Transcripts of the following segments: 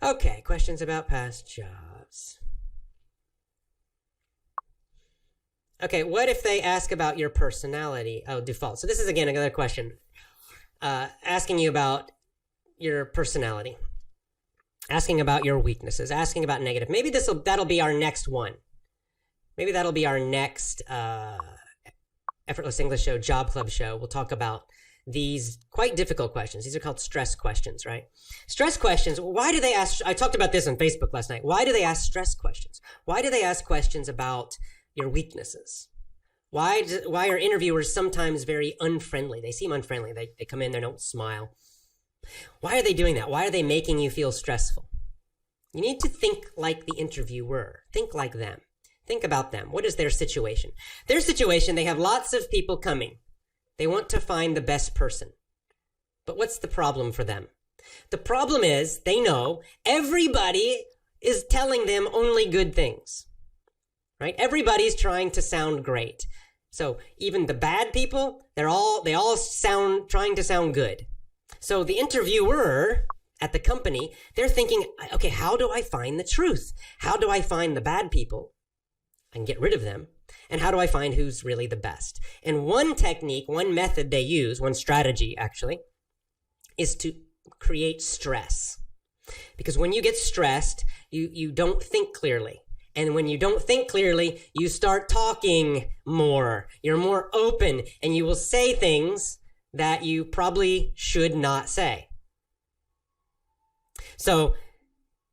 Okay, questions about past jobs. Okay, what if they ask about your personality? Oh, default. So this is, again, another question. Asking you about your personality. Asking about your weaknesses. Asking about negative. Maybe that'll be our next one. Maybe that'll be our next Effortless English show, Job Club show. We'll talk about these quite difficult questions. These are called stress questions, right? Stress questions, why do they ask, I talked about this on Facebook last night. Why do they ask stress questions? Why do they ask questions about your weaknesses? Why are interviewers sometimes very unfriendly? They seem unfriendly. They come in, they don't smile. Why are they doing that? Why are they making you feel stressful? You need to think like the interviewer. Think like them. Think about them. What is their situation? Their situation, they have lots of people coming. They want to find the best person. But what's the problem for them? The problem is they know everybody is telling them only good things, right? Everybody's trying to sound great. So even the bad people, they all sound trying to sound good. So the interviewer at the company, they're thinking, okay, how do I find the truth? How do I find the bad people and get rid of them? And how do I find who's really the best? And one technique, one method they use, one strategy actually, is to create stress. Because when you get stressed, you don't think clearly. And when you don't think clearly, you start talking more. You're more open, and you will say things that you probably should not say. So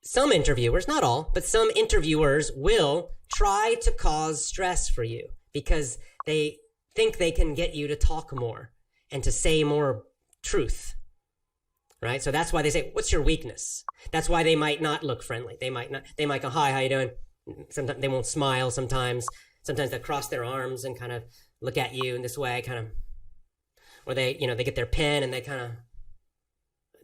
some interviewers, not all, but some interviewers will try to cause stress for you because they think they can get you to talk more and to say more truth, right? So that's why they say, what's your weakness? That's why they might not look friendly. They might go, hi, how you doing? Sometimes they won't smile sometimes. Sometimes they'll cross their arms and kind of look at you in this way, kind of, or they get their pen and they kind of,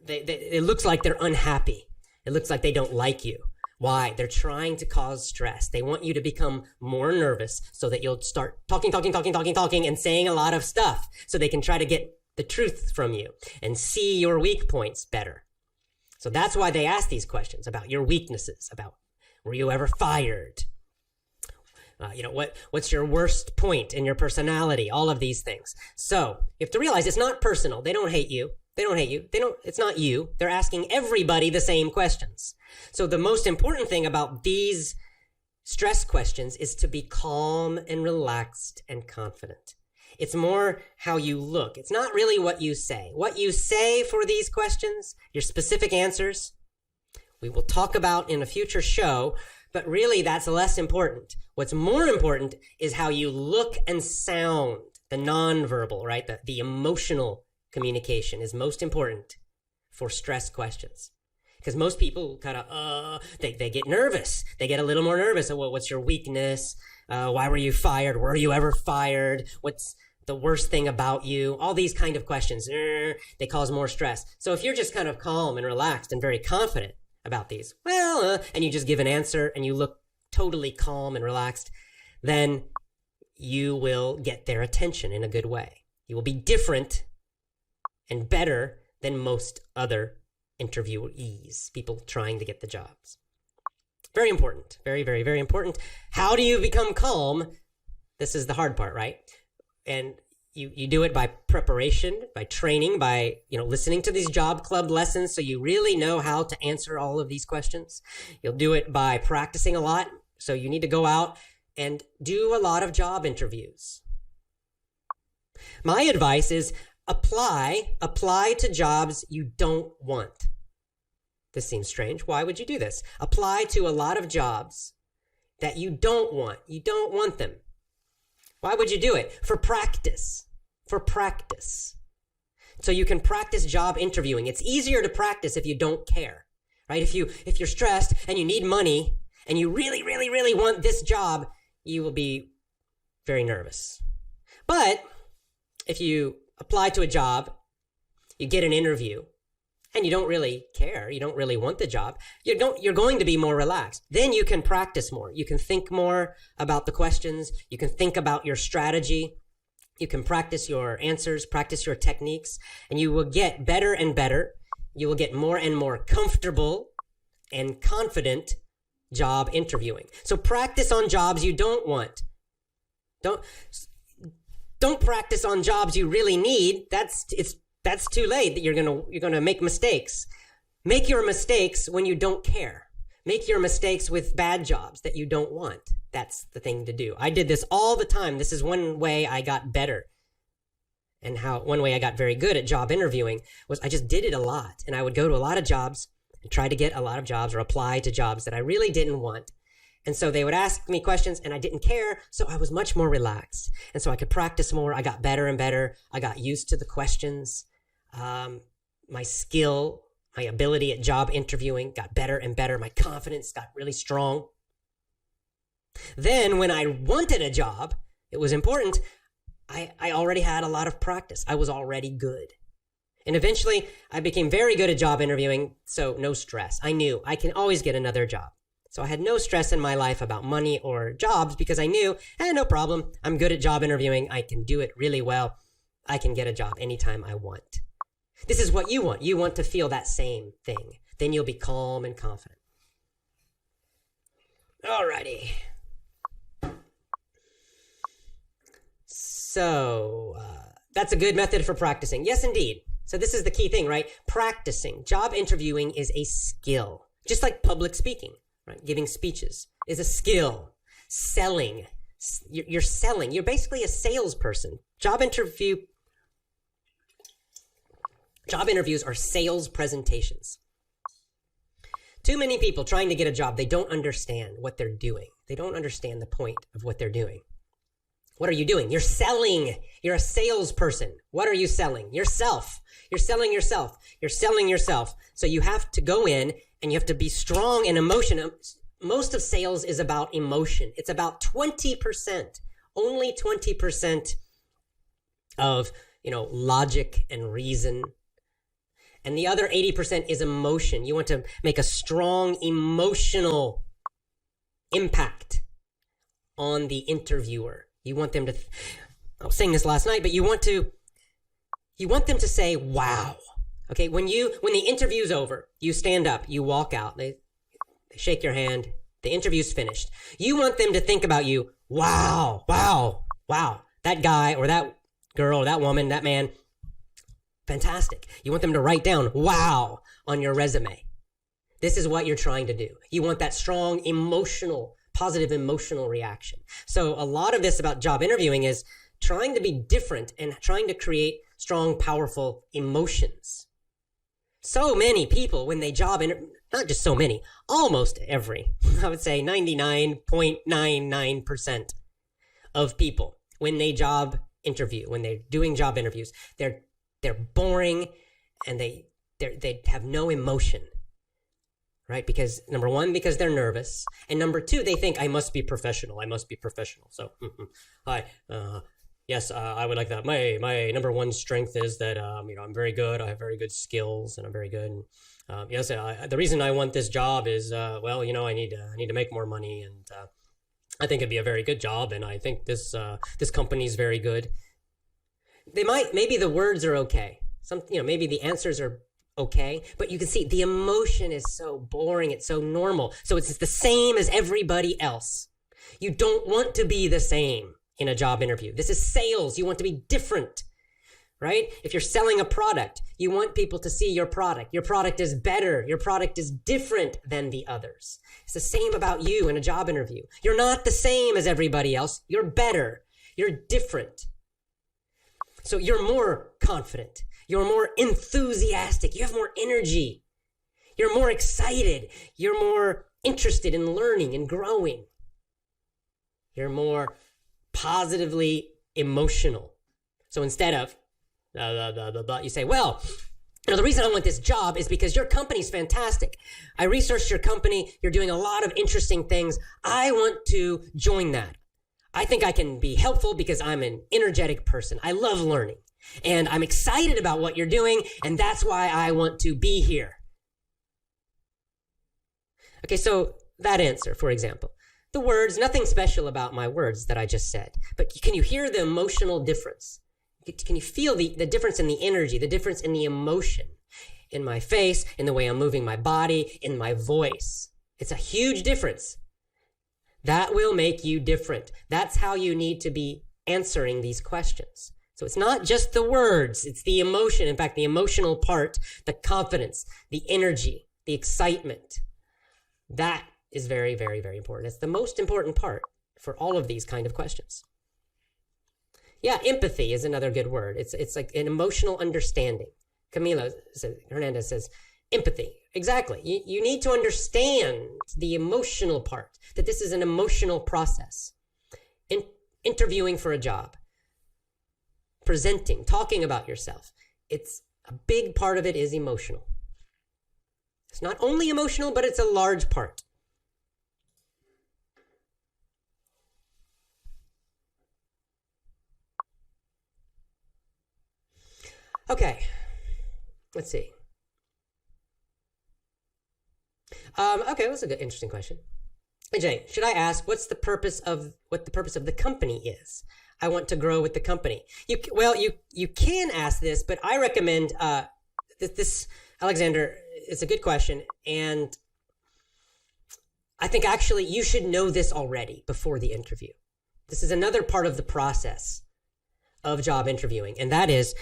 it looks like they're unhappy. It looks like they don't like you. Why? They're trying to cause stress. They want you to become more nervous so that you'll start talking and saying a lot of stuff so they can try to get the truth from you and see your weak points better. So that's why they ask these questions about your weaknesses, about were you ever fired? What's your worst point in your personality? All of these things. So you have to realize it's not personal. They don't hate you. It's not you. They're asking everybody the same questions. So the most important thing about these stress questions is to be calm and relaxed and confident. It's more how you look. It's not really what you say. What you say for these questions, your specific answers, we will talk about in a future show, but really that's less important. What's more important is how you look and sound, the nonverbal, right? The emotional communication is most important for stress questions. Because most people kind of, they get nervous. They get a little more nervous. Well, what's your weakness? Why were you fired? Were you ever fired? What's the worst thing about you? All these kind of questions, they cause more stress. So if you're just kind of calm and relaxed and very confident about these, and you just give an answer and you look totally calm and relaxed, then you will get their attention in a good way. You will be different and better than most other interviewees, people trying to get the jobs. Very important. Very, very, very important. How do you become calm? This is the hard part, right? And you do it by preparation, by training, by listening to these job club lessons so you really know how to answer all of these questions. You'll do it by practicing a lot. So you need to go out and do a lot of job interviews. My advice is apply to jobs you don't want. This seems strange. Why would you do this? Apply to a lot of jobs that you don't want. You don't want them. Why would you do it? For practice. For practice. So you can practice job interviewing. It's easier to practice if you don't care, right? If you're stressed and you need money and you really, really, really want this job, you will be very nervous. But if you apply to a job, you get an interview, and you don't really care, you don't really want the job, you're going to be more relaxed. Then you can practice more. You can think more about the questions. You can think about your strategy. You can practice your answers, practice your techniques, and you will get better and better. You will get more and more comfortable and confident job interviewing. So practice on jobs you don't want. Don't practice on jobs you really need. That's too late. You're gonna make mistakes. Make your mistakes when you don't care. Make your mistakes with bad jobs that you don't want. That's the thing to do. I did this all the time. This is one way I got better. And one way I got very good at job interviewing was I just did it a lot. And I would go to a lot of jobs and try to get a lot of jobs or apply to jobs that I really didn't want. And so they would ask me questions and I didn't care. So I was much more relaxed. And so I could practice more. I got better and better. I got used to the questions. My skill, my ability at job interviewing got better and better. My confidence got really strong. Then when I wanted a job, it was important. I already had a lot of practice. I was already good. And eventually I became very good at job interviewing. So no stress. I knew I can always get another job. So I had no stress in my life about money or jobs because I knew, no problem. I'm good at job interviewing. I can do it really well. I can get a job anytime I want. This is what you want. You want to feel that same thing. Then you'll be calm and confident. Alrighty. So, that's a good method for practicing. Yes, indeed. So this is the key thing, right? Practicing. Job interviewing is a skill. Just like public speaking, right? Giving speeches is a skill. Selling. You're selling. You're basically a salesperson. Job interviews are sales presentations. Too many people trying to get a job, they don't understand what they're doing. They don't understand the point of what they're doing. What are you doing? You're selling. You're a salesperson. What are you selling? Yourself. You're selling yourself. You're selling yourself. So you have to go in and you have to be strong in emotion. Most of sales is about emotion. It's about 20%. Only 20% of, logic and reason. And the other 80% is emotion. You want to make a strong emotional impact on the interviewer. You want them to, I was saying this last night, but you want them to say, wow. Okay, when the interview's over, you stand up, you walk out, they shake your hand, the interview's finished. You want them to think about you, wow, that guy or that girl or that woman, that man, fantastic. You want them to write down, wow, on your resume. This is what you're trying to do. You want that strong positive emotional reaction. So a lot of this about job interviewing is trying to be different and trying to create strong, powerful emotions. So many people when they not just so many, almost every, I would say 99.99% of people when they job interview, when they're doing job interviews, they're boring and they have no emotion. Right? Because number one, because they're nervous. And number two, they think I must be professional. So, hi, yes, I would like that. My number one strength is that, I'm very good. I have very good skills and I'm very good. And, yes, the reason I want this job is, I need to make more money and, I think it'd be a very good job. And I think this company's very good. Maybe the words are okay. Maybe the answers are okay, but you can see the emotion is so boring. It's so normal. So it's the same as everybody else. You don't want to be the same in a job interview. This is sales. You want to be different, right? If you're selling a product, you want people to see your product. Your product is better. Your product is different than the others. It's the same about you in a job interview. You're not the same as everybody else. You're better. You're different. So you're more confident. You're more enthusiastic. You have more energy. You're more excited. You're more interested in learning and growing. You're more positively emotional. So instead of, you say, well, the reason I want this job is because your company's fantastic. I researched your company. You're doing a lot of interesting things. I want to join that. I think I can be helpful because I'm an energetic person. I love learning. And I'm excited about what you're doing, and that's why I want to be here. Okay, so that answer, for example. The words, nothing special about my words that I just said. But can you hear the emotional difference? Can you feel the difference in the energy, the difference in the emotion? in my face, in the way I'm moving my body, in my voice. It's a huge difference. That will make you different. That's how you need to be answering these questions. So it's not just the words, it's the emotion. In fact, the emotional part, the confidence, the energy, the excitement. That is very, very, very important. It's the most important part for all of these kind of questions. Yeah, empathy is another good word. It's like an emotional understanding. Hernandez says, empathy. Exactly. You need to understand the emotional part, that this is an emotional process. Interviewing for a job, presenting, talking about yourself. It's a big part of it is emotional. It's not only emotional, but it's a large part. Okay, let's see. Okay, that's a good, interesting question. Jay, should I ask what the purpose of the company is? I want to grow with the company. You can ask this, but I recommend this. Alexander, it's a good question, and I think actually you should know this already before the interview. This is another part of the process of job interviewing, and that is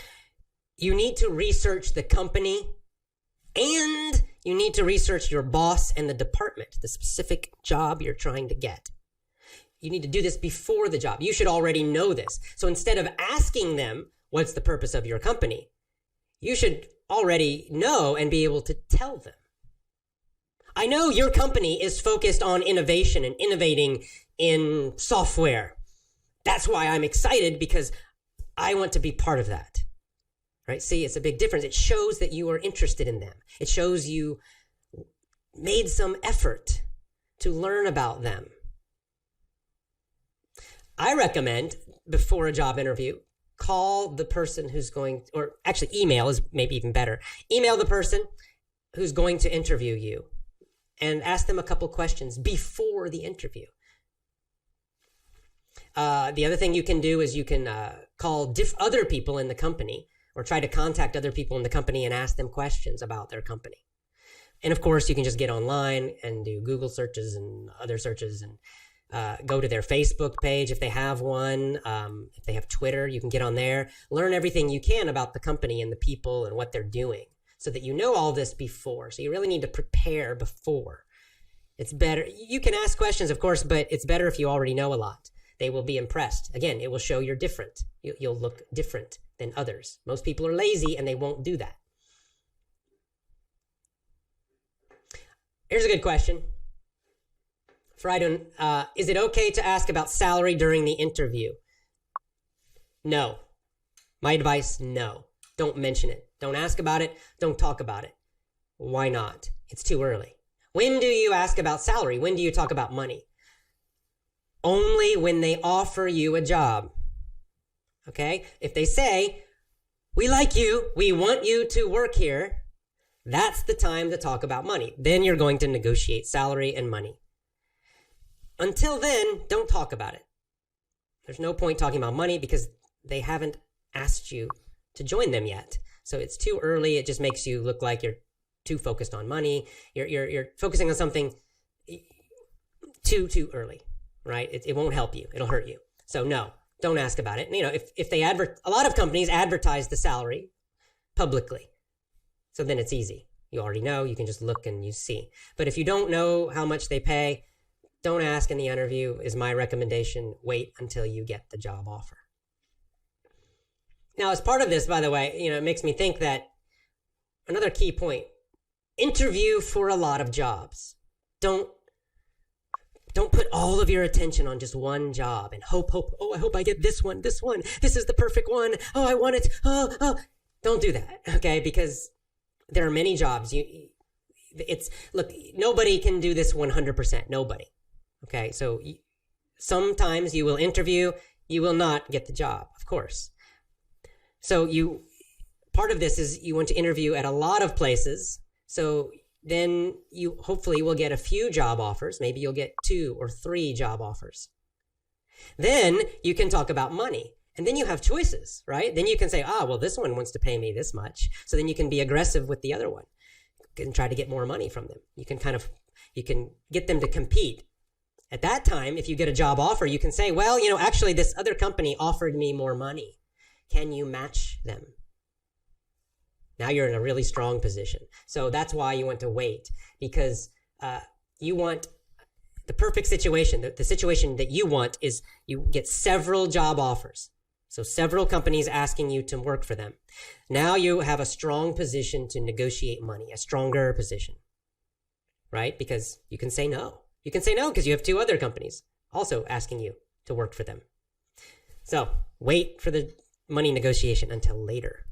you need to research the company and you need to research your boss and the department, the specific job you're trying to get. You need to do this before the job. You should already know this. So instead of asking them, what's the purpose of your company? You should already know and be able to tell them. I know your company is focused on innovation and innovating in software. That's why I'm excited, because I want to be part of that. Right? See, it's a big difference. It shows that you are interested in them. It shows you made some effort to learn about them. I recommend, before a job interview, call the person who's going, or actually email is maybe even better. Email the person who's going to interview you and ask them a couple questions before the interview. The other thing you can do is you can call other people in the company, or try to contact other people in the company and ask them questions about their company. And of course, you can just get online and do Google searches and other searches and go to their Facebook page if they have one. If they have Twitter, you can get on there. Learn everything you can about the company and the people and what they're doing so that you know all this before. So you really need to prepare before. It's better. You can ask questions, of course, but it's better if you already know a lot. They will be impressed. Again, it will show you're different. You'll look different than others. Most people are lazy and they won't do that. Here's a good question. Friday, is it okay to ask about salary during the interview? No. My advice, no. Don't mention it. Don't ask about it. Don't talk about it. Why not? It's too early. When do you ask about salary? When do you talk about money? Only when they offer you a job. Okay? If they say, we like you, we want you to work here, that's the time to talk about money. Then you're going to negotiate salary and money. Until then, don't talk about it. There's no point talking about money because they haven't asked you to join them yet. So it's too early. It just makes you look like you're too focused on money. You're focusing on something too early. Right? It won't help you. It'll hurt you. So no, don't ask about it. You know, if they a lot of companies advertise the salary publicly. So then it's easy. You already know. You can just look and you see. But if you don't know how much they pay, don't ask in the interview is my recommendation. Wait until you get the job offer. Now, as part of this, by the way, it makes me think that another key point, interview for a lot of jobs. Don't put all of your attention on just one job and hope. Oh, I hope I get this one. This is the perfect one. Oh, I want it. Oh. Don't do that, okay? Because there are many jobs. Look, nobody can do this 100%. Nobody, okay? So sometimes you will interview, you will not get the job, of course. So part of this is you want to interview at a lot of places. So then you hopefully will get a few job offers. Maybe you'll get 2 or 3 job offers. Then you can talk about money. And then you have choices, right? Then you can say, well, this one wants to pay me this much. So then you can be aggressive with the other one and try to get more money from them. You can get them to compete. At that time, if you get a job offer, you can say, well, actually this other company offered me more money. Can you match them? Now you're in a really strong position. So that's why you want to wait, because you want the perfect situation. The situation that you want is you get several job offers. So several companies asking you to work for them. Now you have a strong position to negotiate money, a stronger position, right? Because you can say no. You can say no because you have two other companies also asking you to work for them. So wait for the money negotiation until later.